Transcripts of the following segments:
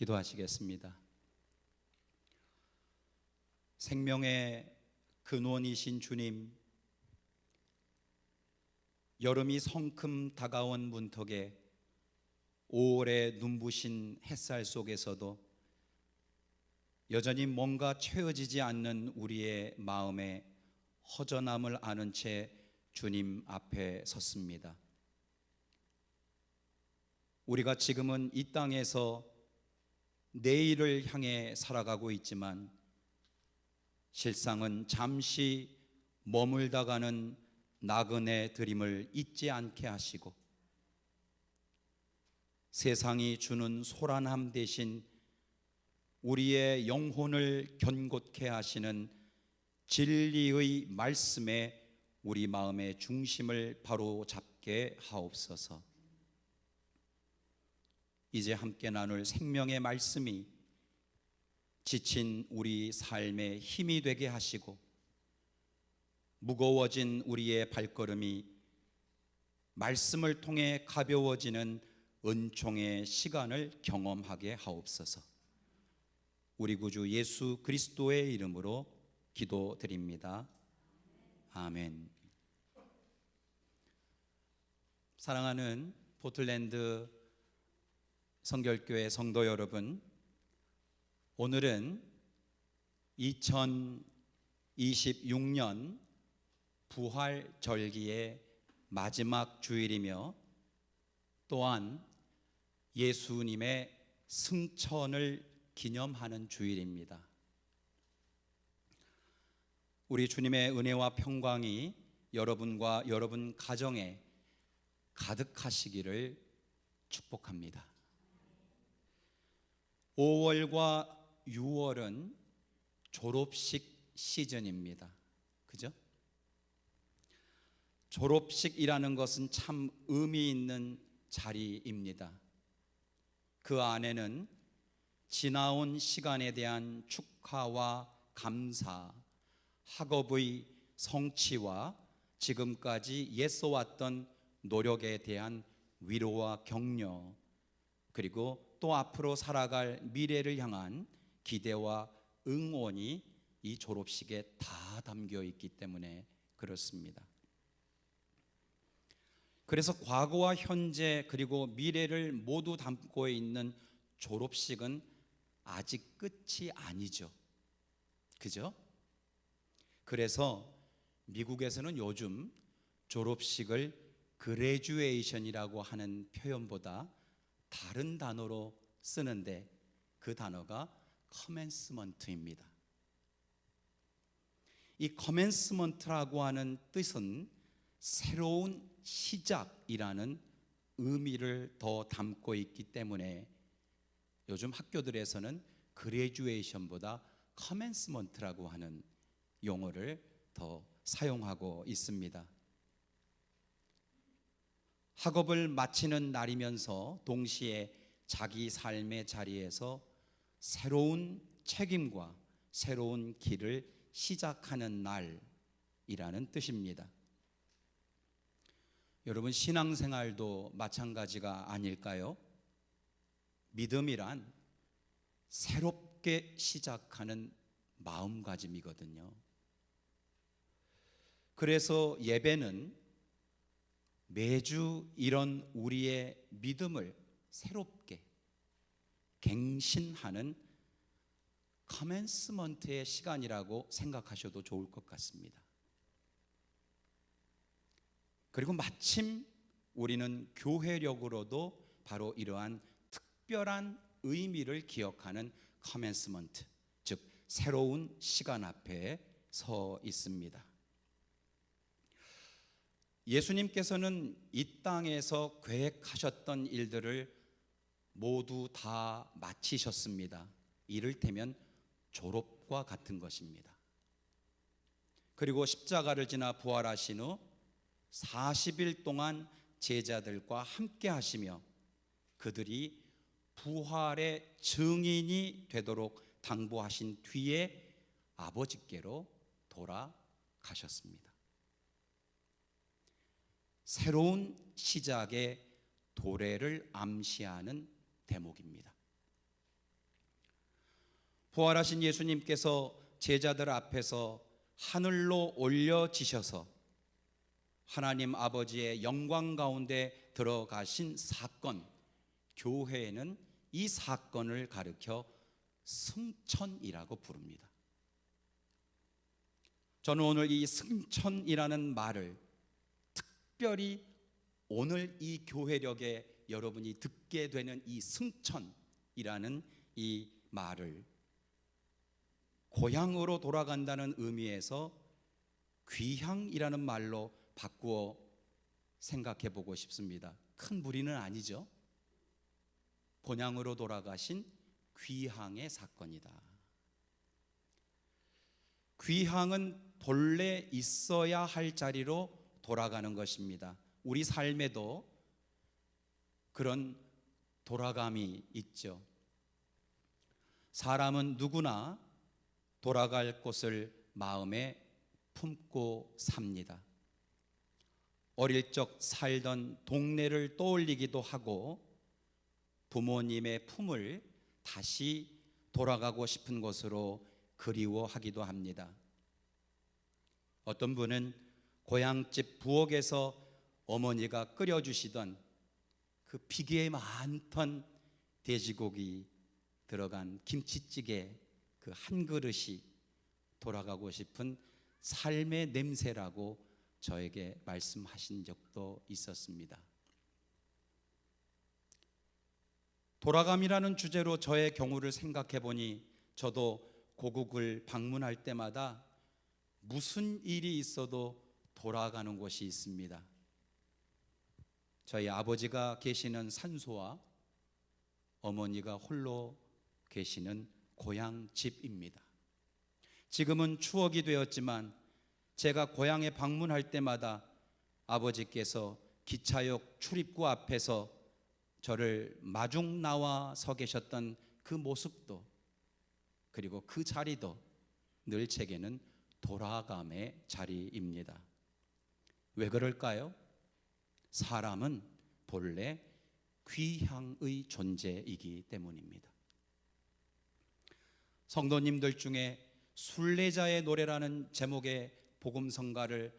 기도하시겠습니다. 생명의 근원이신 주님, 여름이 성큼 다가온 문턱에 5월의 눈부신 햇살 속에서도 여전히 뭔가 채워지지 않는 우리의 마음에 허전함을 아는 채 주님 앞에 섰습니다. 우리가 지금은 이 땅에서 내일을 향해 살아가고 있지만 실상은 잠시 머물다가는 나그네 드림을 잊지 않게 하시고 세상이 주는 소란함 대신 우리의 영혼을 견고케 하시는 진리의 말씀에 우리 마음의 중심을 바로 잡게 하옵소서. 이제 함께 나눌 생명의 말씀이 지친 우리 삶의 힘이 되게 하시고 무거워진 우리의 발걸음이 말씀을 통해 가벼워지는 은총의 시간을 경험하게 하옵소서. 우리 구주 예수 그리스도의 이름으로 기도드립니다. 아멘. 사랑하는 포틀랜드 성결교회 성도 여러분, 오늘은 2026년 부활절기의 마지막 주일이며 또한 예수님의 승천을 기념하는 주일입니다. 우리 주님의 은혜와 평강이 여러분과 여러분 가정에 가득하시기를 축복합니다. 5월과 6월은 졸업식 시즌입니다. 그죠? 졸업식이라는 것은 참 의미 있는 자리입니다. 그 안에는 지나온 시간에 대한 축하와 감사, 학업의 성취와 지금까지 애써왔던 노력에 대한 위로와 격려, 그리고 또 앞으로 살아갈 미래를 향한 기대와 응원이 이 졸업식에 다 담겨 있기 때문에 그렇습니다. 그래서 과거와 현재 그리고 미래를 모두 담고 있는 졸업식은 아직 끝이 아니죠. 그죠? 그래서 미국에서는 요즘 졸업식을 그레주에이션이라고 하는 표현보다 다른 단어로 쓰는데 그 단어가 커맨스먼트입니다. 이 커맨스먼트라고 하는 뜻은 새로운 시작이라는 의미를 더 담고 있기 때문에 요즘 학교들에서는 그레주에이션보다 커맨스먼트라고 하는 용어를 더 사용하고 있습니다. 학업을 마치는 날이면서 동시에 자기 삶의 자리에서 새로운 책임과 새로운 길을 시작하는 날이라는 뜻입니다. 여러분, 신앙생활도 마찬가지가 아닐까요? 믿음이란 새롭게 시작하는 마음가짐이거든요. 그래서 예배는 매주 이런 우리의 믿음을 새롭게 갱신하는 커맨스먼트의 시간이라고 생각하셔도 좋을 것 같습니다. 그리고 마침 우리는 교회력으로도 바로 이러한 특별한 의미를 기억하는 커맨스먼트, 즉 새로운 시간 앞에 서 있습니다. 예수님께서는 이 땅에서 계획하셨던 일들을 모두 다 마치셨습니다. 이를테면 졸업과 같은 것입니다. 그리고 십자가를 지나 부활하신 후 40일 동안 제자들과 함께 하시며 그들이 부활의 증인이 되도록 당부하신 뒤에 아버지께로 돌아가셨습니다. 새로운 시작의 도래를 암시하는 대목입니다. 부활하신 예수님께서 제자들 앞에서 하늘로 올려지셔서 하나님 아버지의 영광 가운데 들어가신 사건, 교회에는 이 사건을 가리켜 승천이라고 부릅니다. 저는 오늘 이 승천이라는 말을 특별히 오늘 이 교회력에 여러분이 듣게 되는 이 승천이라는 이 말을 고향으로 돌아간다는 의미에서 귀향이라는 말로 바꾸어 생각해 보고 싶습니다. 큰 무리는 아니죠. 본향으로 돌아가신 귀향의 사건이다. 귀향은 본래 있어야 할 자리로 돌아가는 것입니다. 우리 삶에도 그런 돌아감이 있죠. 사람은 누구나 돌아갈 곳을 마음에 품고 삽니다. 어릴 적 살던 동네를 떠올리기도 하고 부모님의 품을 다시 돌아가고 싶은 곳으로 그리워하기도 합니다. 어떤 분은 고향집 부엌에서 어머니가 끓여주시던 그 비계에 많던 돼지고기 들어간 김치찌개 그 한 그릇이 돌아가고 싶은 삶의 냄새라고 저에게 말씀하신 적도 있었습니다. 돌아감이라는 주제로 저의 경우를 생각해 보니 저도 고국을 방문할 때마다 무슨 일이 있어도 돌아가는 곳이 있습니다. 저희 아버지가 계시는 산소와 어머니가 홀로 계시는 고향 집입니다. 지금은 추억이 되었지만 제가 고향에 방문할 때마다 아버지께서 기차역 출입구 앞에서 저를 마중 나와 서 계셨던 그 모습도, 그리고 그 자리도 늘 제게는 돌아감의 자리입니다. 왜 그럴까요? 사람은 본래 귀향의 존재이기 때문입니다. 성도님들 중에 순례자의 노래라는 제목의 복음성가를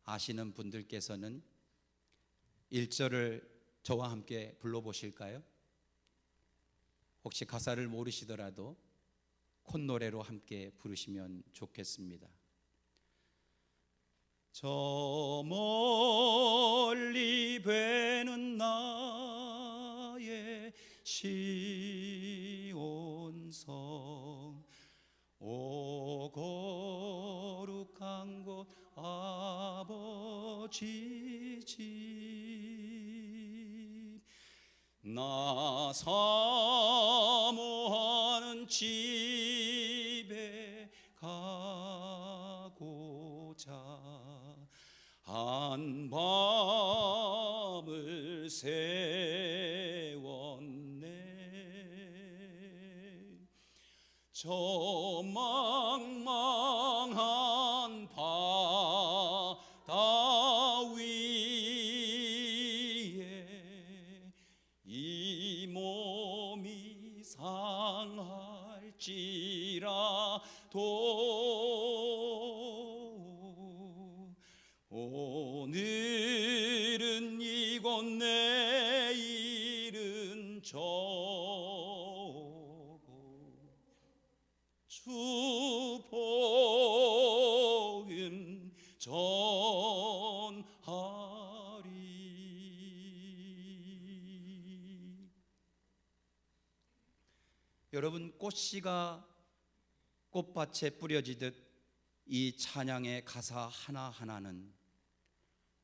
아시는 분들께서는 1절을 저와 함께 불러보실까요? 혹시 가사를 모르시더라도 콧노래로 함께 부르시면 좋겠습니다. 저 멀리 뵈는 나의 시온성, 오 거룩한 곳 아버지 집, 나 사모하는 집에 가고자 한 밤을 세웠네. 저 망망한 바다 위에 이 몸이 상할지라도 오늘은 이곳 내일은 저곳 주 복음 전하리. 여러분, 꽃씨가 꽃밭에 뿌려지듯 이 찬양의 가사 하나하나는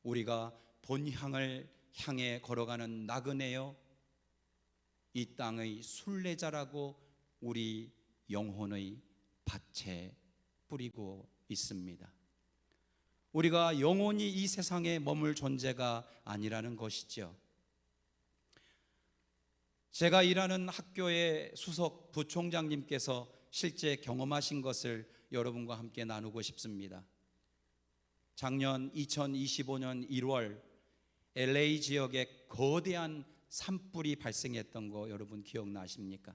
우리가 본향을 향해 걸어가는 나그네여 이 땅의 순례자라고 우리 영혼의 밭에 뿌리고 있습니다. 우리가 영원히 이 세상에 머물 존재가 아니라는 것이죠. 제가 일하는 학교의 수석 부총장님께서 실제 경험하신 것을 여러분과 함께 나누고 싶습니다. 작년 2025년 1월 LA 지역에 거대한 산불이 발생했던 거 여러분 기억나십니까?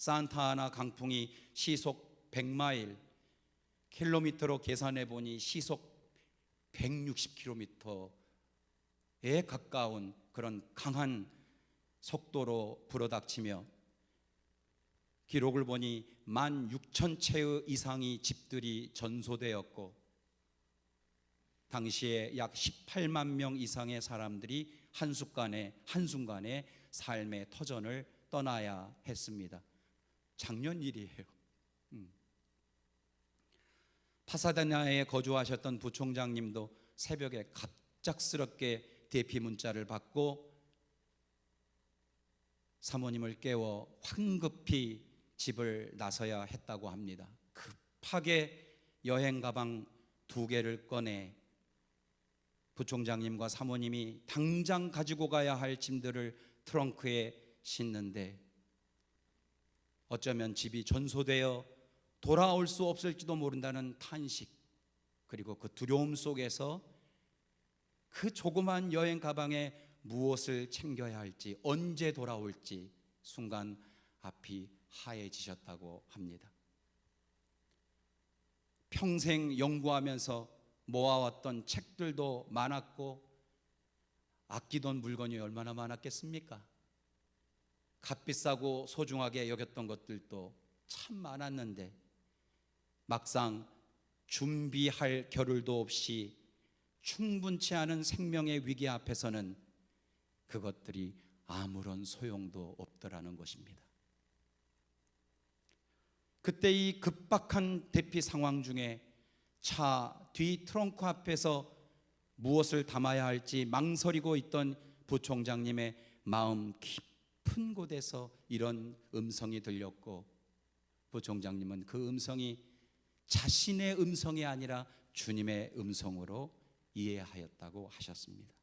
산타아나 강풍이 시속 100마일 킬로미터로 계산해 보니 시속 160km에 가까운 그런 강한 속도로 불어닥치며 기록을 보니 16,000채의 이상의 집들이 전소되었고 당시에 약 18만 명 이상의 사람들이 한순간에 삶의 터전을 떠나야 했습니다. 작년 일이에요. 파사다나에 거주하셨던 부총장님도 새벽에 갑작스럽게 대피 문자를 받고 사모님을 깨워 황급히 집을 나서야 했다고 합니다. 급하게 여행 가방 2개를 꺼내 부총장님과 사모님이 당장 가지고 가야 할 짐들을 트렁크에 싣는데 어쩌면 집이 전소되어 돌아올 수 없을지도 모른다는 탄식, 그리고 그 두려움 속에서 그 조그만 여행 가방에 무엇을 챙겨야 할지, 언제 돌아올지 순간 앞이 하얘지셨다고 합니다. 평생 연구하면서 모아왔던 책들도 많았고 아끼던 물건이 얼마나 많았겠습니까? 값비싸고 소중하게 여겼던 것들도 참 많았는데 막상 준비할 겨를도 없이 충분치 않은 생명의 위기 앞에서는 그것들이 아무런 소용도 없더라는 것입니다. 그때 이 급박한 대피 상황 중에 차 뒤 트렁크 앞에서 무엇을 담아야 할지 망설이고 있던 부총장님의 마음 깊은 곳에서 이런 음성이 들렸고 부총장님은 그 음성이 자신의 음성이 아니라 주님의 음성으로 이해하였다고 하셨습니다.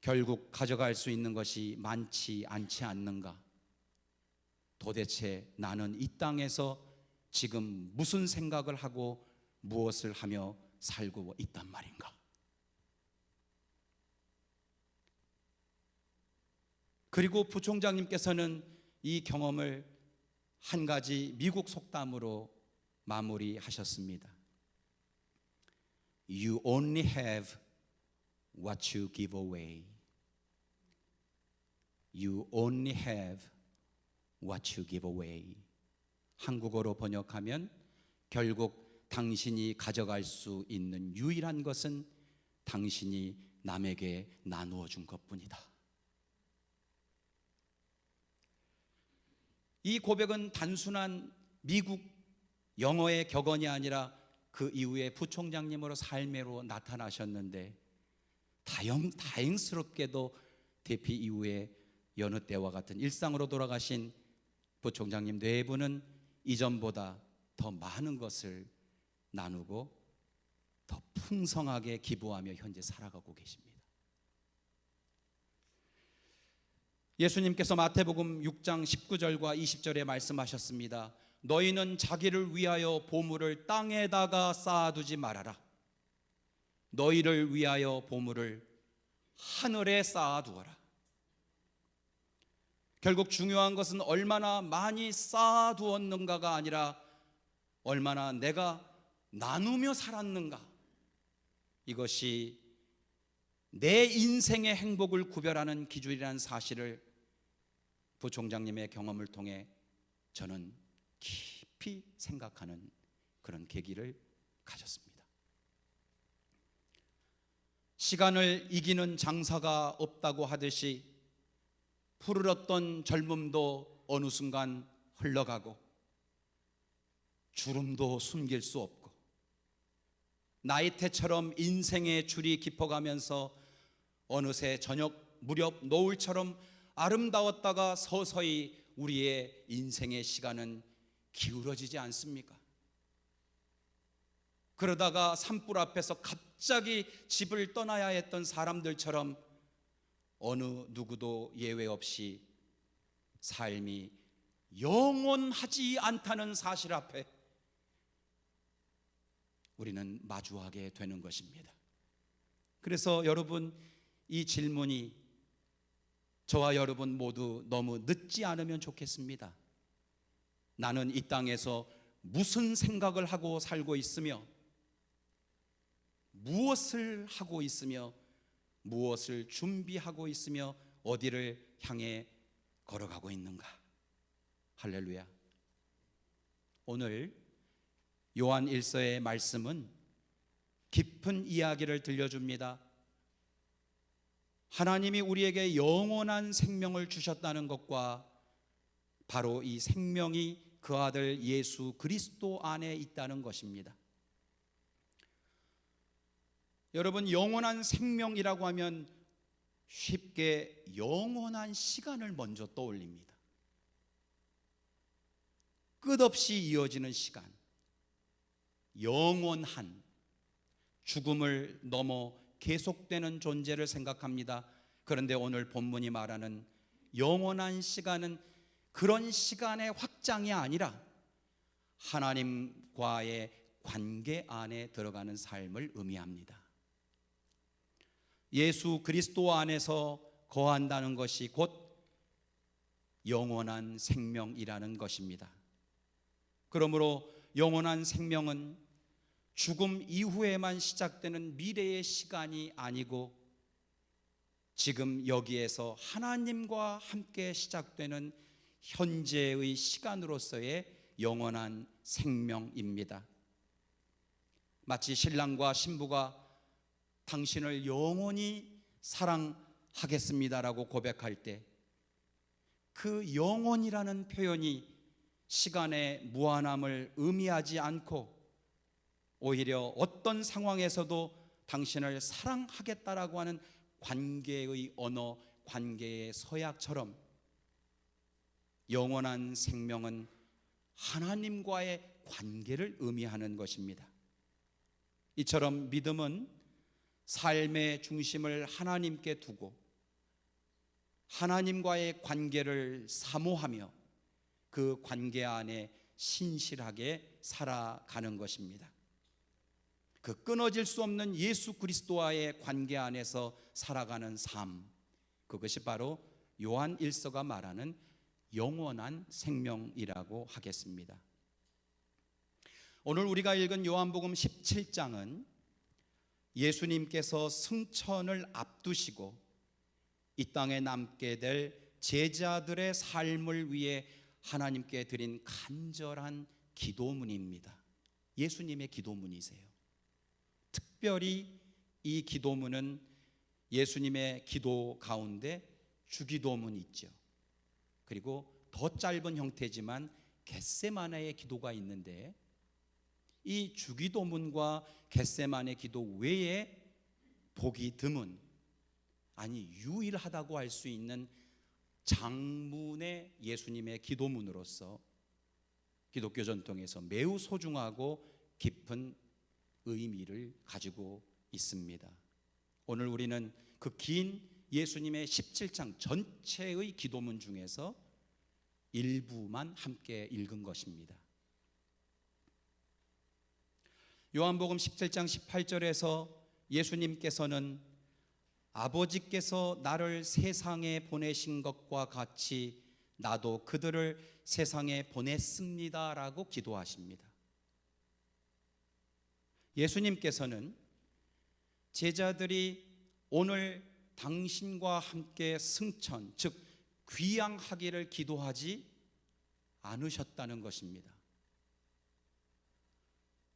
결국 가져갈 수 있는 것이 많지 않지 않는가? 도대체 나는 이 땅에서 지금 무슨 생각을 하고 무엇을 하며 살고 있단 말인가? 그리고 부총장님께서는 이 경험을 한 가지 미국 속담으로 마무리하셨습니다. You only have what you give away. You only have what you give away. 한국어로 번역하면 결국 당신이 가져갈 수 있는 유일한 것은 당신이 남에게 나누어 준 것뿐이다. 이 고백은 단순한 미국 영어의 격언이 아니라 그 이후에 부총장님으로 삶으로 나타나셨는데 다행스럽게도 대피 이후에 여느 때와 같은 일상으로 돌아가신 부총장님 내부는 이전보다 더 많은 것을 나누고 더 풍성하게 기부하며 현재 살아가고 계십니다. 예수님께서 마태복음 6장 19절과 20절에 말씀하셨습니다. 너희는 자기를 위하여 보물을 땅에다가 쌓아두지 말아라. 너희를 위하여 보물을 하늘에 쌓아두어라. 결국 중요한 것은 얼마나 많이 쌓아두었는가가 아니라 얼마나 내가 나누며 살았는가. 이것이 내 인생의 행복을 구별하는 기준이라는 사실을 부총장님의 경험을 통해 저는 깊이 생각하는 그런 계기를 가졌습니다. 시간을 이기는 장사가 없다고 하듯이 푸르렀던 젊음도 어느 순간 흘러가고 주름도 숨길 수 없고 나이테처럼 인생의 줄이 깊어가면서 어느새 저녁 무렵 노을처럼 아름다웠다가 서서히 우리의 인생의 시간은 기울어지지 않습니까? 그러다가 산불 앞에서 갑자기 집을 떠나야 했던 사람들처럼 어느 누구도 예외 없이 삶이 영원하지 않다는 사실 앞에 우리는 마주하게 되는 것입니다. 그래서 여러분, 이 질문이 저와 여러분 모두 너무 늦지 않으면 좋겠습니다. 나는 이 땅에서 무슨 생각을 하고 살고 있으며, 무엇을 하고 있으며, 무엇을 준비하고 있으며, 어디를 향해 걸어가고 있는가? 할렐루야. 오늘 요한 1서의 말씀은 깊은 이야기를 들려줍니다. 하나님이 우리에게 영원한 생명을 주셨다는 것과 바로 이 생명이 그 아들 예수 그리스도 안에 있다는 것입니다. 여러분, 영원한 생명이라고 하면 쉽게 영원한 시간을 먼저 떠올립니다. 끝없이 이어지는 시간, 영원한, 죽음을 넘어 계속되는 존재를 생각합니다. 그런데 오늘 본문이 말하는 영원한 시간은 그런 시간의 확장이 아니라 하나님과의 관계 안에 들어가는 삶을 의미합니다. 예수 그리스도 안에서 거한다는 것이 곧 영원한 생명이라는 것입니다. 그러므로 영원한 생명은 죽음 이후에만 시작되는 미래의 시간이 아니고 지금 여기에서 하나님과 함께 시작되는 현재의 시간으로서의 영원한 생명입니다. 마치 신랑과 신부가 당신을 영원히 사랑하겠습니다라고 고백할 때 그 영원이라는 표현이 시간의 무한함을 의미하지 않고 오히려 어떤 상황에서도 당신을 사랑하겠다라고 하는 관계의 언어, 관계의 서약처럼 영원한 생명은 하나님과의 관계를 의미하는 것입니다. 이처럼 믿음은 삶의 중심을 하나님께 두고 하나님과의 관계를 사모하며 그 관계 안에 신실하게 살아가는 것입니다. 그 끊어질 수 없는 예수 그리스도와의 관계 안에서 살아가는 삶, 그것이 바로 요한 1서가 말하는 영원한 생명이라고 하겠습니다. 오늘 우리가 읽은 요한복음 17장은 예수님께서 승천을 앞두시고 이 땅에 남게 될 제자들의 삶을 위해 하나님께 드린 간절한 기도문입니다. 예수님의 기도문이세요. 특별히 이 기도문은 예수님의 기도 가운데 주기도문이 있죠. 그리고 더 짧은 형태지만 겟세마네의 기도가 있는데 이 주기도문과 겟세마네 기도 외에 보기 드문, 아니 유일하다고 할 수 있는 장문의 예수님의 기도문으로서 기독교 전통에서 매우 소중하고 깊은 의미를 가지고 있습니다. 오늘 우리는 그 긴 예수님의 17장 전체의 기도문 중에서 일부만 함께 읽은 것입니다. 요한복음 17장 18절에서 예수님께서는 아버지께서 나를 세상에 보내신 것과 같이 나도 그들을 세상에 보냈습니다 라고 기도하십니다. 예수님께서는 제자들이 오늘 당신과 함께 승천, 즉 귀향하기를 기도하지 않으셨다는 것입니다.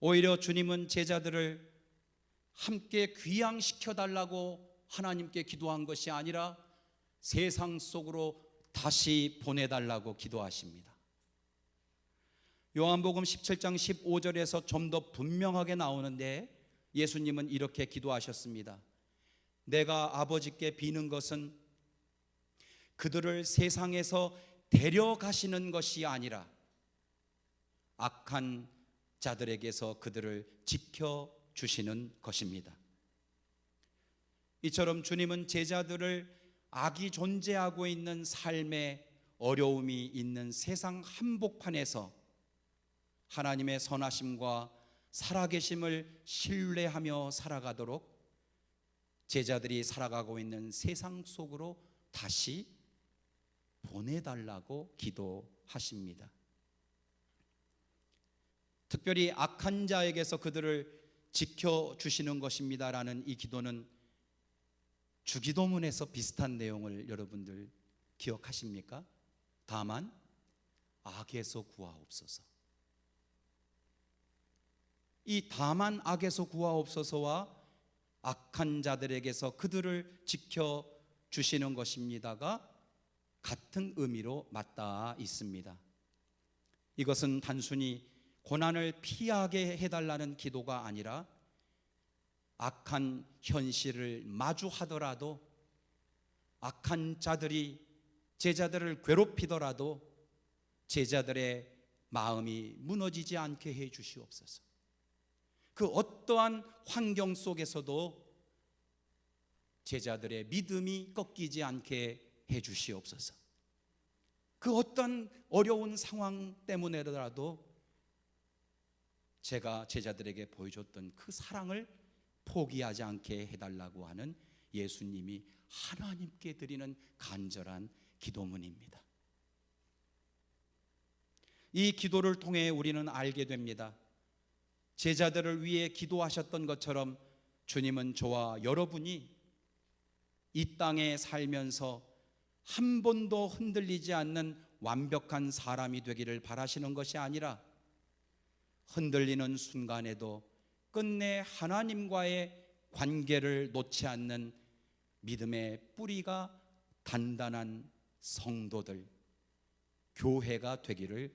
오히려 주님은 제자들을 함께 귀향시켜달라고 하나님께 기도한 것이 아니라 세상 속으로 다시 보내달라고 기도하십니다. 요한복음 17장 15절에서 좀 더 분명하게 나오는데 예수님은 이렇게 기도하셨습니다. 내가 아버지께 비는 것은 그들을 세상에서 데려가시는 것이 아니라 악한 자들에게서 그들을 지켜주시는 것입니다. 이처럼 주님은 제자들을 악이 존재하고 있는 삶에 어려움이 있는 세상 한복판에서 하나님의 선하심과 살아계심을 신뢰하며 살아가도록 제자들이 살아가고 있는 세상 속으로 다시 보내달라고 기도하십니다. 특별히 악한 자에게서 그들을 지켜주시는 것입니다라는 이 기도는 주기도문에서 비슷한 내용을 여러분들 기억하십니까? 다만 악에서 구하옵소서. 이 다만 악에서 구하옵소서와 악한 자들에게서 그들을 지켜주시는 것입니다가 같은 의미로 맞닿아 있습니다. 이것은 단순히 고난을 피하게 해달라는 기도가 아니라 악한 현실을 마주하더라도, 악한 자들이 제자들을 괴롭히더라도 제자들의 마음이 무너지지 않게 해 주시옵소서. 그 어떠한 환경 속에서도 제자들의 믿음이 꺾이지 않게 해 주시옵소서. 그 어떤 어려운 상황 때문에라도 제가 제자들에게 보여줬던 그 사랑을 포기하지 않게 해달라고 하는 예수님이 하나님께 드리는 간절한 기도문입니다. 이 기도를 통해 우리는 알게 됩니다. 제자들을 위해 기도하셨던 것처럼 주님은 저와 여러분이 이 땅에 살면서 한 번도 흔들리지 않는 완벽한 사람이 되기를 바라시는 것이 아니라 흔들리는 순간에도 끝내 하나님과의 관계를 놓지 않는 믿음의 뿌리가 단단한 성도들, 교회가 되기를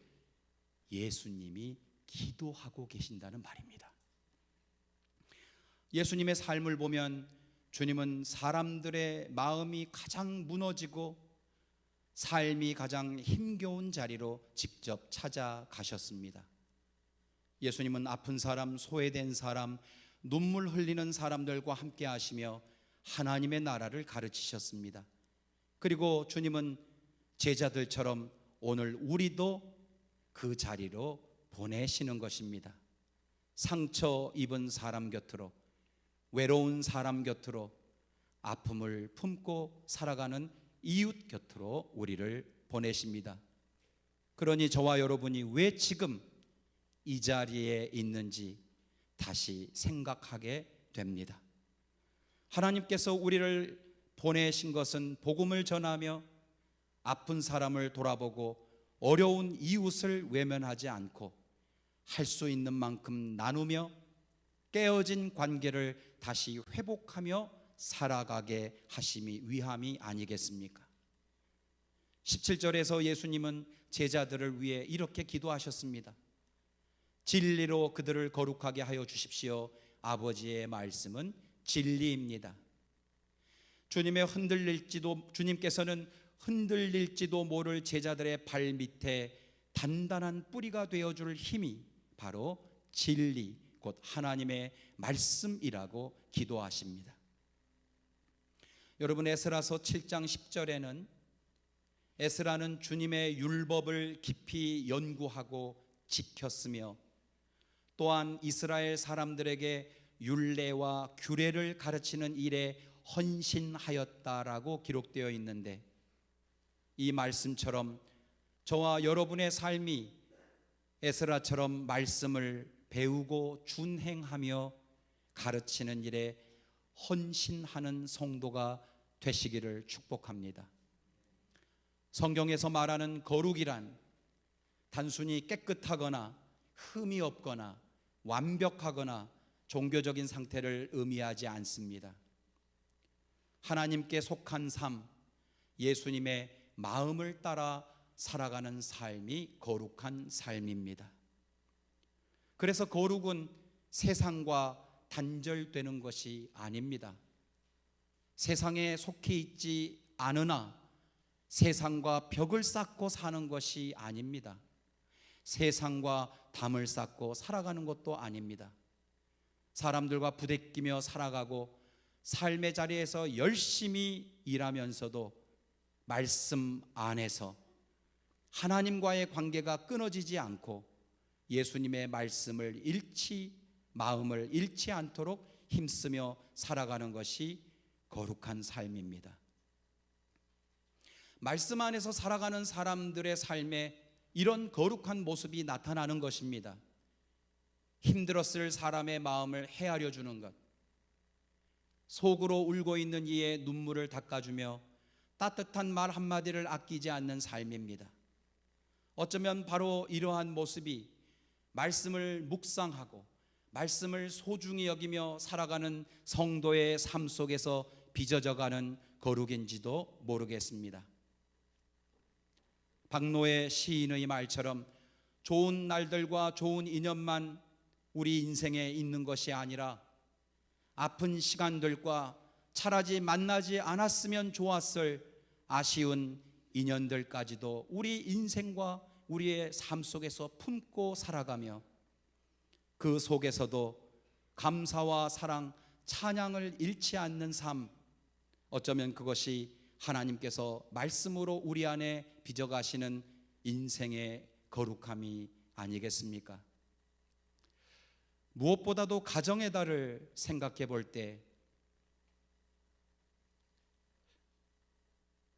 예수님이 기도하고 계신다는 말입니다. 예수님의 삶을 보면 주님은 사람들의 마음이 가장 무너지고 삶이 가장 힘겨운 자리로 직접 찾아가셨습니다. 예수님은 아픈 사람, 소외된 사람, 눈물 흘리는 사람들과 함께 하시며 하나님의 나라를 가르치셨습니다. 그리고 주님은 제자들처럼 오늘 우리도 그 자리로 보내시는 것입니다. 상처 입은 사람 곁으로, 외로운 사람 곁으로, 아픔을 품고 살아가는 이웃 곁으로 우리를 보내십니다. 그러니 저와 여러분이 왜 지금 이 자리에 있는지 다시 생각하게 됩니다. 하나님께서 우리를 보내신 것은 복음을 전하며 아픈 사람을 돌아보고 어려운 이웃을 외면하지 않고 할 수 있는 만큼 나누며 깨어진 관계를 다시 회복하며 살아가게 하심이 위함이 아니겠습니까? 17절에서 예수님은 제자들을 위해 이렇게 기도하셨습니다. 진리로 그들을 거룩하게 하여 주십시오. 아버지의 말씀은 진리입니다. 주님께서는 흔들릴지도 모를 제자들의 발 밑에 단단한 뿌리가 되어줄 힘이 바로 진리, 곧 하나님의 말씀이라고 기도하십니다. 여러분, 에스라서 7장 10절에는 에스라는 주님의 율법을 깊이 연구하고 지켰으며 또한 이스라엘 사람들에게 율례와 규례를 가르치는 일에 헌신하였다라고 기록되어 있는데, 이 말씀처럼 저와 여러분의 삶이 에스라처럼 말씀을 배우고 준행하며 가르치는 일에 헌신하는 성도가 되시기를 축복합니다. 성경에서 말하는 거룩이란 단순히 깨끗하거나 흠이 없거나 완벽하거나 종교적인 상태를 의미하지 않습니다. 하나님께 속한 삶, 예수님의 마음을 따라 살아가는 삶이 거룩한 삶입니다. 그래서 거룩은 세상과 단절되는 것이 아닙니다. 세상에 속해 있지 않으나 세상과 벽을 쌓고 사는 것이 아닙니다. 세상과 담을 쌓고 살아가는 것도 아닙니다. 사람들과 부대끼며 살아가고 삶의 자리에서 열심히 일하면서도 말씀 안에서 하나님과의 관계가 끊어지지 않고 예수님의 말씀을 마음을 잃지 않도록 힘쓰며 살아가는 것이 거룩한 삶입니다. 말씀 안에서 살아가는 사람들의 삶에 이런 거룩한 모습이 나타나는 것입니다. 힘들었을 사람의 마음을 헤아려 주는 것, 속으로 울고 있는 이의 눈물을 닦아주며 따뜻한 말 한마디를 아끼지 않는 삶입니다. 어쩌면 바로 이러한 모습이 말씀을 묵상하고 말씀을 소중히 여기며 살아가는 성도의 삶 속에서 빚어져가는 거룩인지도 모르겠습니다. 박노해 시인의 말처럼 좋은 날들과 좋은 인연만 우리 인생에 있는 것이 아니라 아픈 시간들과 차라리 만나지 않았으면 좋았을 아쉬운 인연들까지도 우리 인생과 우리의 삶 속에서 품고 살아가며 그 속에서도 감사와 사랑, 찬양을 잃지 않는 삶, 어쩌면 그것이 하나님께서 말씀으로 우리 안에 빚어가시는 인생의 거룩함이 아니겠습니까? 무엇보다도 가정의 달을 생각해 볼 때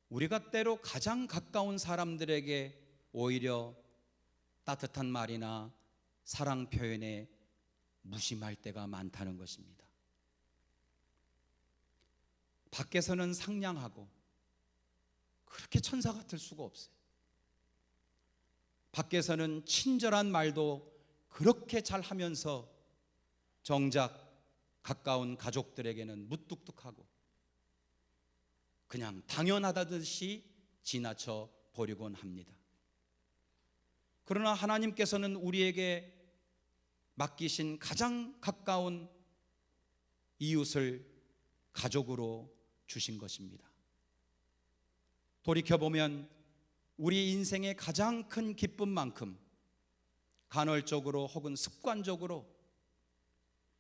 우리가 때로 가장 가까운 사람들에게 오히려 따뜻한 말이나 사랑 표현에 무심할 때가 많다는 것입니다. 밖에서는 상냥하고 그렇게 천사 같을 수가 없어요. 밖에서는 친절한 말도 그렇게 잘 하면서 정작 가까운 가족들에게는 무뚝뚝하고 그냥 당연하다듯이 지나쳐 보려곤 합니다. 그러나 하나님께서는 우리에게 맡기신 가장 가까운 이웃을 가족으로 주신 것입니다. 돌이켜보면 우리 인생의 가장 큰 기쁨만큼 간헐적으로 혹은 습관적으로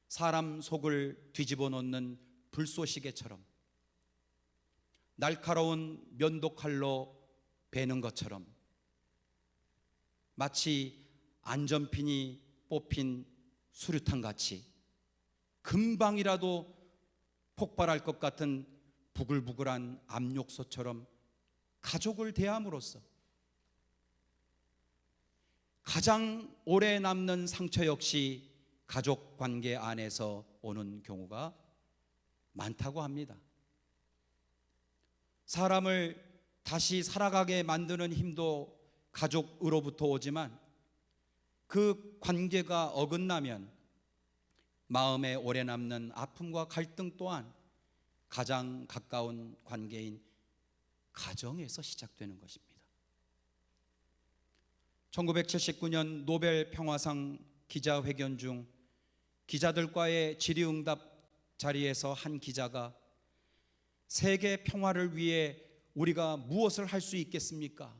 사람 속을 뒤집어 놓는 불쏘시개처럼 날카로운 면도칼로 베는 것처럼 마치 안전핀이 뽑힌 수류탄 같이 금방이라도 폭발할 것 같은 부글부글한 압력솥처럼 가족을 대함으로써 가장 오래 남는 상처 역시 가족 관계 안에서 오는 경우가 많다고 합니다. 사람을 다시 살아가게 만드는 힘도 가족으로부터 오지만 그 관계가 어긋나면 마음에 오래 남는 아픔과 갈등 또한 가장 가까운 관계인 가정에서 시작되는 것입니다. 1979년 노벨 평화상 기자회견 중 기자들과의 질의응답 자리에서 한 기자가 세계 평화를 위해 우리가 무엇을 할 수 있겠습니까?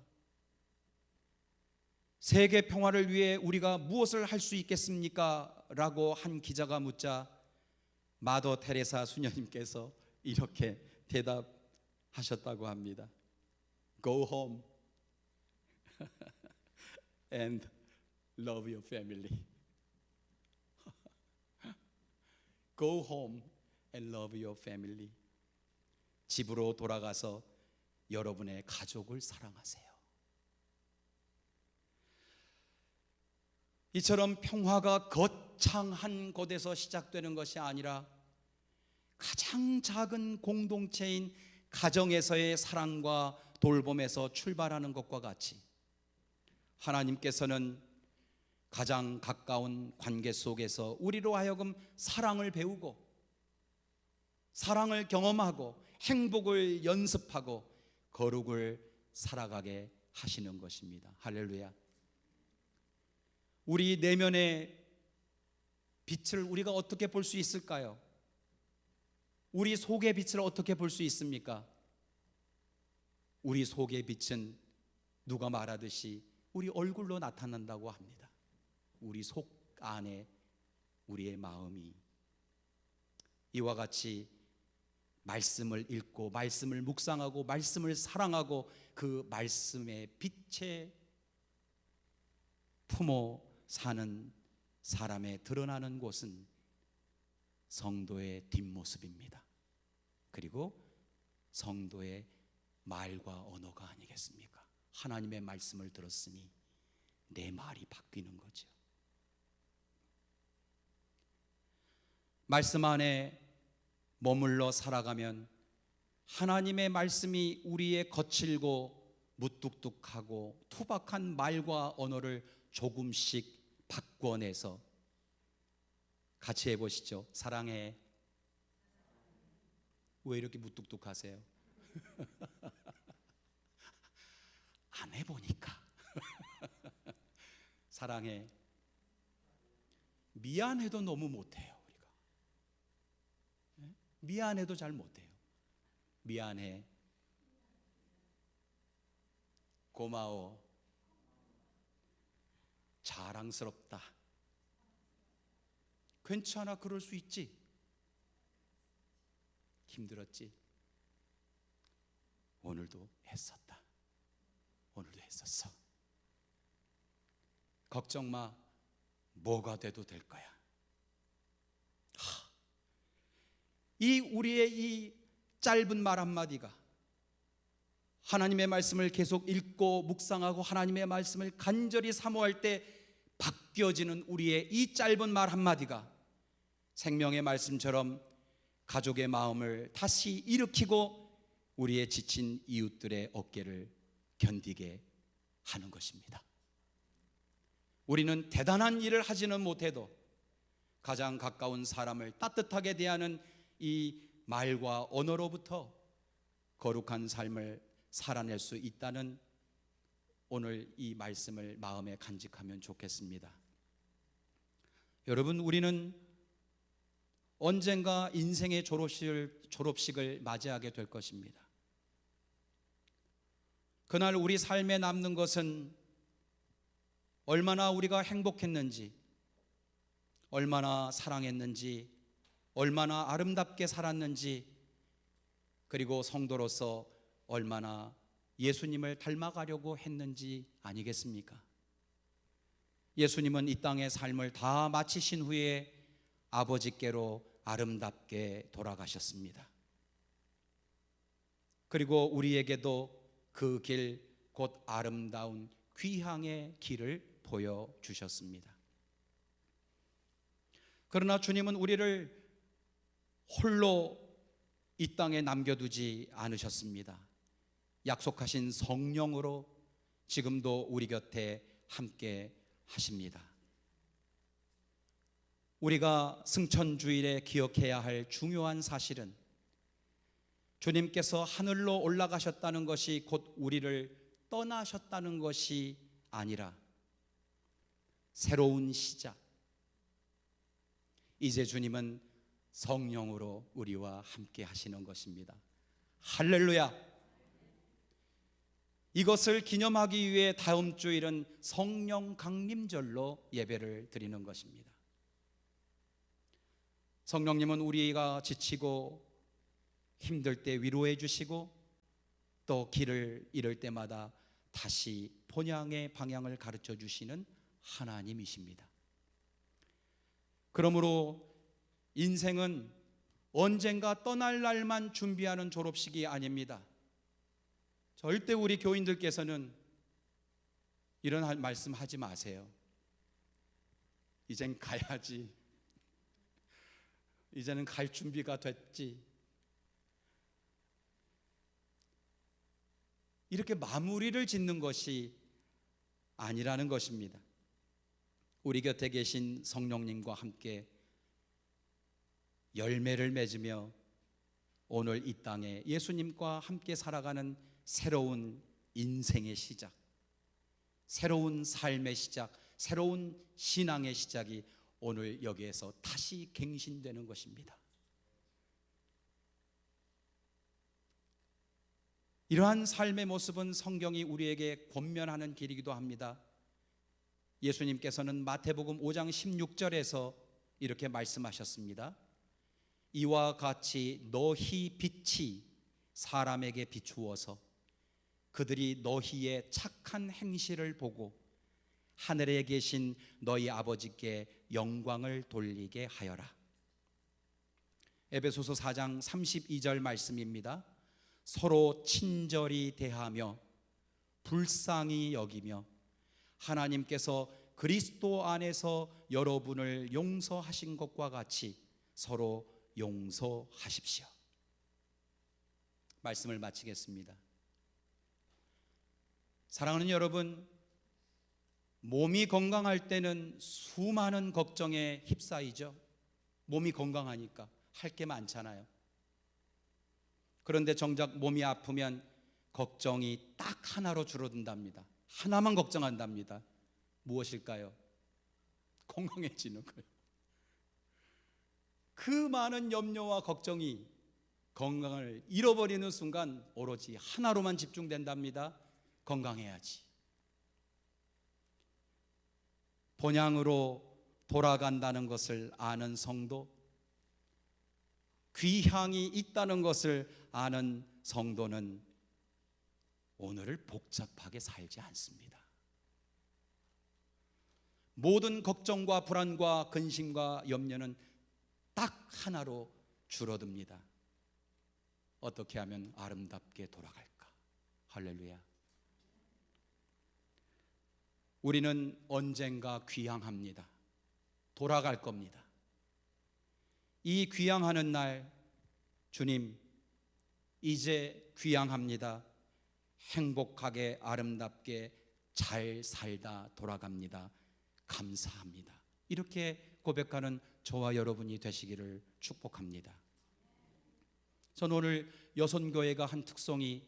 세계 평화를 위해 우리가 무엇을 할 수 있겠습니까? 라고 한 기자가 묻자 마더 테레사 수녀님께서 이렇게 대답하셨다고 합니다. Go home and love your family. Go home and love your family. 집으로 돌아가서 여러분의 가족을 사랑하세요. 이처럼 평화가 거창한 곳에서 시작되는 것이 아니라 가장 작은 공동체인 가정에서의 사랑과 돌봄에서 출발하는 것과 같이 하나님께서는 가장 가까운 관계 속에서 우리로 하여금 사랑을 배우고 사랑을 경험하고 행복을 연습하고 거룩을 살아가게 하시는 것입니다. 할렐루야. 우리 내면의 빛을 우리가 어떻게 볼 수 있을까요? 우리 속의 빛을 어떻게 볼 수 있습니까? 우리 속의 빛은 누가 말하듯이 우리 얼굴로 나타난다고 합니다. 우리 속 안에 우리의 마음이 이와 같이 말씀을 읽고 말씀을 묵상하고 말씀을 사랑하고 그 말씀의 빛에 품어 사는 사람의 드러나는 곳은 성도의 뒷모습입니다. 그리고 성도의 말과 언어가 아니겠습니까? 하나님의 말씀을 들었으니 내 말이 바뀌는 거죠. 말씀 안에 머물러 살아가면 하나님의 말씀이 우리의 거칠고 무뚝뚝하고 투박한 말과 언어를 조금씩 바꿔내서 같이 해보시죠. 사랑해. 왜 이렇게 무뚝뚝하세요? 안 해보니까. 사랑해. 미안해도 너무 못해요. 우리가 미안해도 잘 못해요. 미안해. 고마워. 자랑스럽다. 괜찮아, 그럴 수 있지. 힘들었지. 오늘도 했었다. 오늘도 했었어. 걱정 마. 뭐가 돼도 될 거야. 이 우리의 이 짧은 말 한마디가 하나님의 말씀을 계속 읽고 묵상하고 하나님의 말씀을 간절히 사모할 때 바뀌어지는 우리의 이 짧은 말 한마디가 생명의 말씀처럼 가족의 마음을 다시 일으키고 우리의 지친 이웃들의 어깨를 견디게 하는 것입니다. 우리는 대단한 일을 하지는 못해도 가장 가까운 사람을 따뜻하게 대하는 이 말과 언어로부터 거룩한 삶을 살아낼 수 있다는 오늘 이 말씀을 마음에 간직하면 좋겠습니다. 여러분, 우리는 언젠가 인생의 졸업식을 맞이하게 될 것입니다. 그날 우리 삶에 남는 것은 얼마나 우리가 행복했는지, 얼마나 사랑했는지, 얼마나 아름답게 살았는지, 그리고 성도로서 얼마나 예수님을 닮아가려고 했는지 아니겠습니까? 예수님은 이 땅의 삶을 다 마치신 후에 아버지께로 아름답게 돌아가셨습니다. 그리고 우리에게도 그 길, 곧 아름다운 귀향의 길을 보여주셨습니다. 그러나 주님은 우리를 홀로 이 땅에 남겨두지 않으셨습니다. 약속하신 성령으로 지금도 우리 곁에 함께 하십니다. 우리가 승천주일에 기억해야 할 중요한 사실은 주님께서 하늘로 올라가셨다는 것이 곧 우리를 떠나셨다는 것이 아니라 새로운 시작, 이제 주님은 성령으로 우리와 함께 하시는 것입니다. 할렐루야. 이것을 기념하기 위해 다음 주일은 성령 강림절로 예배를 드리는 것입니다. 성령님은 우리가 지치고 힘들 때 위로해 주시고 또 길을 잃을 때마다 다시 본향의 방향을 가르쳐 주시는 하나님이십니다. 그러므로 인생은 언젠가 떠날 날만 준비하는 졸업식이 아닙니다. 절대 우리 교인들께서는 이런 말씀 하지 마세요. 이젠 가야지. 이제는 갈 준비가 됐지. 이렇게 마무리를 짓는 것이 아니라는 것입니다. 우리 곁에 계신 성령님과 함께 열매를 맺으며 오늘 이 땅에 예수님과 함께 살아가는 새로운 인생의 시작, 새로운 삶의 시작, 새로운 신앙의 시작이 오늘 여기에서 다시 갱신되는 것입니다. 이러한 삶의 모습은 성경이 우리에게 권면하는 길이기도 합니다. 예수님께서는 마태복음 5장 16절에서 이렇게 말씀하셨습니다. 이와 같이 너희 빛이 사람에게 비추어서 그들이 너희의 착한 행실을 보고 하늘에 계신 너희 아버지께 영광을 돌리게 하여라. 에베소서 4장 32절 말씀입니다. 서로 친절히 대하며 불쌍히 여기며 하나님께서 그리스도 안에서 여러분을 용서하신 것과 같이 서로 용서하십시오. 말씀을 마치겠습니다. 사랑하는 여러분, 몸이 건강할 때는 수많은 걱정에 휩싸이죠. 몸이 건강하니까 할 게 많잖아요. 그런데 정작 몸이 아프면 걱정이 딱 하나로 줄어든답니다. 하나만 걱정한답니다. 무엇일까요? 건강해지는 거예요. 그 많은 염려와 걱정이 건강을 잃어버리는 순간 오로지 하나로만 집중된답니다. 건강해야지. 본향으로 돌아간다는 것을 아는 성도, 귀향이 있다는 것을 아는 성도는 오늘을 복잡하게 살지 않습니다. 모든 걱정과 불안과 근심과 염려는 딱 하나로 줄어듭니다. 어떻게 하면 아름답게 돌아갈까? 할렐루야. 우리는 언젠가 귀향합니다. 돌아갈 겁니다. 이 귀향하는 날, 주님, 이제 귀향합니다. 행복하게 아름답게 잘 살다 돌아갑니다. 감사합니다. 이렇게 고백하는 저와 여러분이 되시기를 축복합니다. 저는 오늘 여선교회가 한 특성이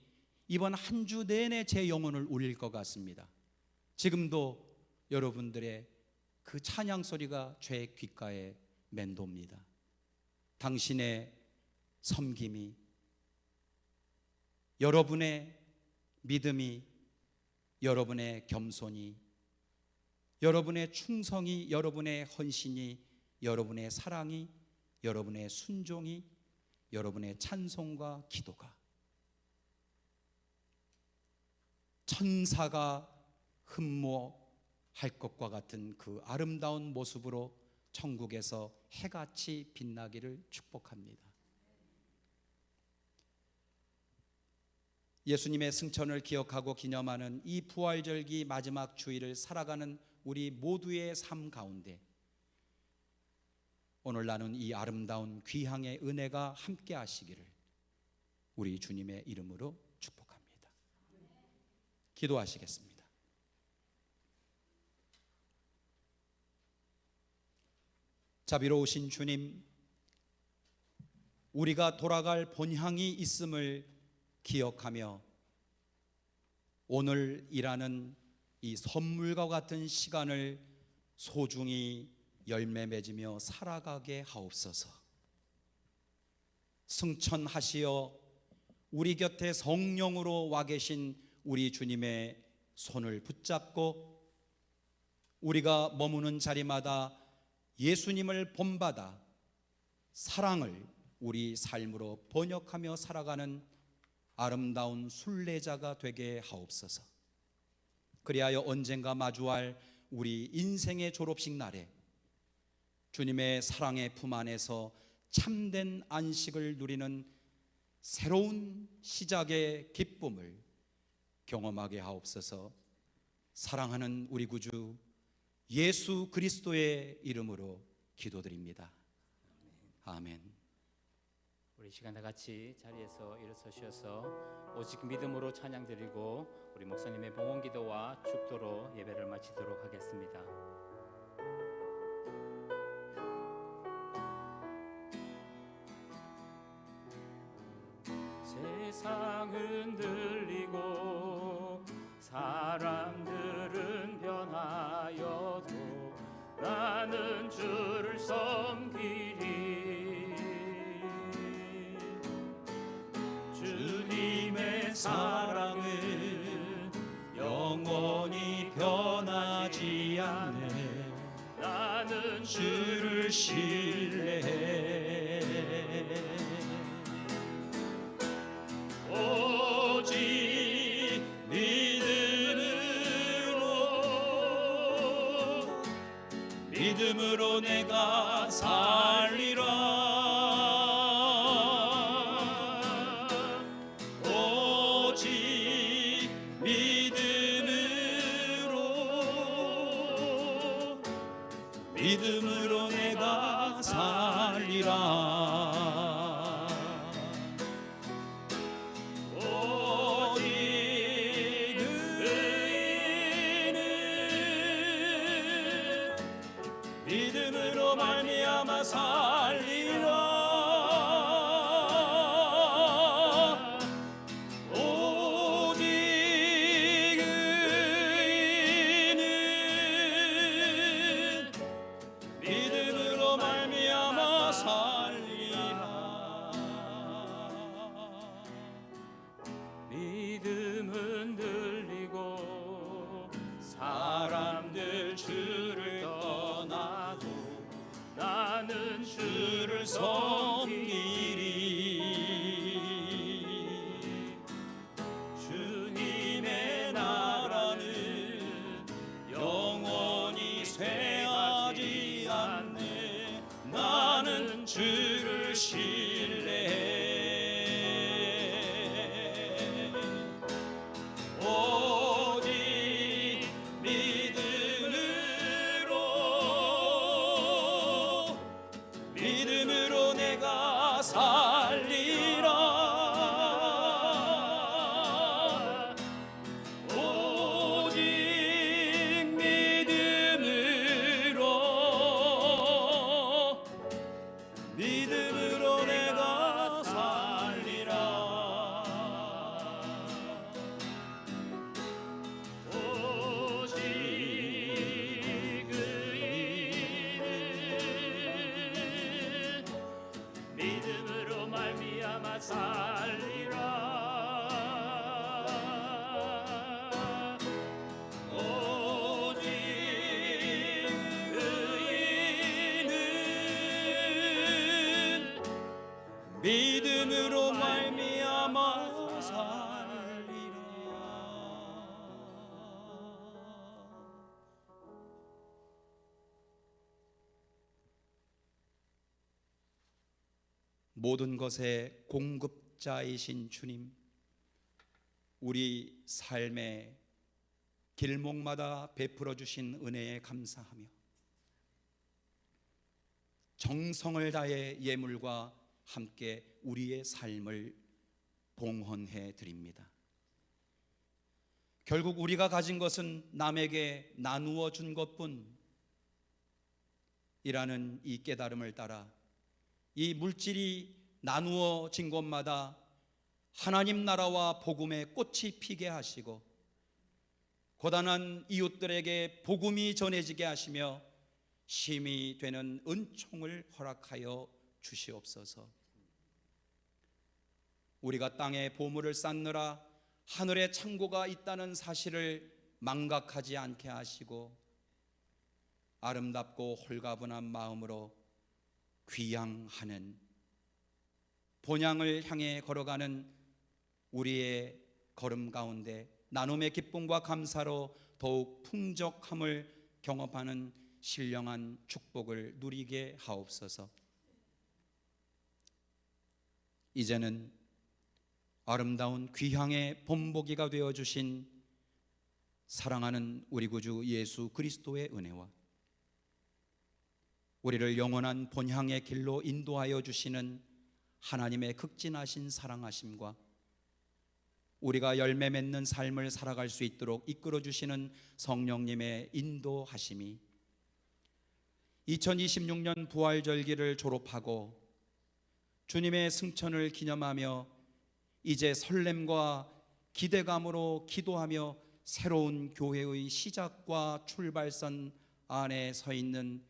이번 한 주 내내 제 영혼을 울릴 것 같습니다. 지금도 여러분들의 그 찬양 소리가 제 귓가에 맴돕니다. 당신의 섬김이, 여러분의 믿음이, 여러분의 겸손이, 여러분의 충성이, 여러분의 헌신이, 여러분의 사랑이, 여러분의 순종이, 여러분의 찬송과 기도가 천사가 흠모할 것과 같은 그 아름다운 모습으로 천국에서 해같이 빛나기를 축복합니다. 예수님의 승천을 기억하고 기념하는 이 부활절기 마지막 주일을 살아가는 우리 모두의 삶 가운데 오늘 나눈 이 아름다운 귀향의 은혜가 함께 하시기를 우리 주님의 이름으로 축복합니다. 기도하시겠습니다. 자비로우신 주님, 우리가 돌아갈 본향이 있음을 기억하며 오늘이라는 이 선물과 같은 시간을 소중히 열매 맺으며 살아가게 하옵소서. 승천하시어 우리 곁에 성령으로 와 계신 우리 주님의 손을 붙잡고 우리가 머무는 자리마다 예수님을 본받아 사랑을 우리 삶으로 번역하며 살아가는 아름다운 순례자가 되게 하옵소서. 그리하여 언젠가 마주할 우리 인생의 졸업식 날에 주님의 사랑의 품 안에서 참된 안식을 누리는 새로운 시작의 기쁨을 경험하게 하옵소서. 사랑하는 우리 구주 예수 그리스도의 이름으로 기도드립니다. 아멘. 우리 시간 다 같이 자리에서 일어서셔서 오직 믿음으로 찬양드리고 우리 목사님의 봉헌기도와 축도로 예배를 마치도록 하겠습니다. 세상은 들리고 사람들은 변하여도 나는 주를 섬기리. 주님의 사랑은 영원히 변하지 않네. 나는 주를 신뢰해. 오직 믿음으로 내가 살리라. 믿음으로 내가 살리라. 오직 의인은 믿음으로 말미암아 살리라. 오직 의인은 믿음으로 말미암아 살리라. 믿음은 들리고 사람들 주를 떠나도 나는 주를 섬기리. 주님의 나라는 영원히 쇠하지 않네. 나는 주를 신뢰해. 오직 믿음으로 내가 살리라. 오직 믿음으로 내가 살리라. 오직 의인은 믿음으로 말미암아 살리라. 오직 의인은 믿음으로 말미암아 살리라. 모든 것의 공급자이신 주님, 우리 삶의 길목마다 베풀어 주신 은혜에 감사하며 정성을 다해 예물과 함께 우리의 삶을 봉헌해 드립니다. 결국 우리가 가진 것은 남에게 나누어 준 것뿐이라는 이 깨달음을 따라 이 물질이 나누어진 곳마다 하나님 나라와 복음의 꽃이 피게 하시고 고단한 이웃들에게 복음이 전해지게 하시며 힘이 되는 은총을 허락하여 주시옵소서. 우리가 땅에 보물을 쌓느라 하늘에 창고가 있다는 사실을 망각하지 않게 하시고 아름답고 홀가분한 마음으로 귀향하는 본향을 향해 걸어가는 우리의 걸음 가운데 나눔의 기쁨과 감사로 더욱 풍족함을 경험하는 신령한 축복을 누리게 하옵소서. 이제는 아름다운 귀향의 본보기가 되어주신 사랑하는 우리 구주 예수 그리스도의 은혜와 우리를 영원한 본향의 길로 인도하여 주시는 하나님의 극진하신 사랑하심과 우리가 열매 맺는 삶을 살아갈 수 있도록 이끌어 주시는 성령님의 인도하심이 2026년 부활절기를 졸업하고 주님의 승천을 기념하며 이제 설렘과 기대감으로 기도하며 새로운 교회의 시작과 출발선 안에 서 있는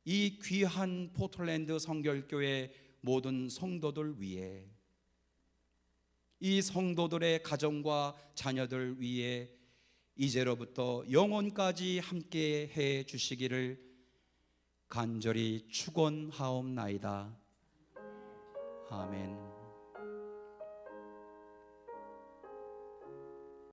이 귀한 포틀랜드 성결교회 모든 성도들 위해, 이 성도들의 가정과 자녀들 위해 이제로부터 영원까지 함께 해 주시기를 간절히 축원하옵나이다. 아멘.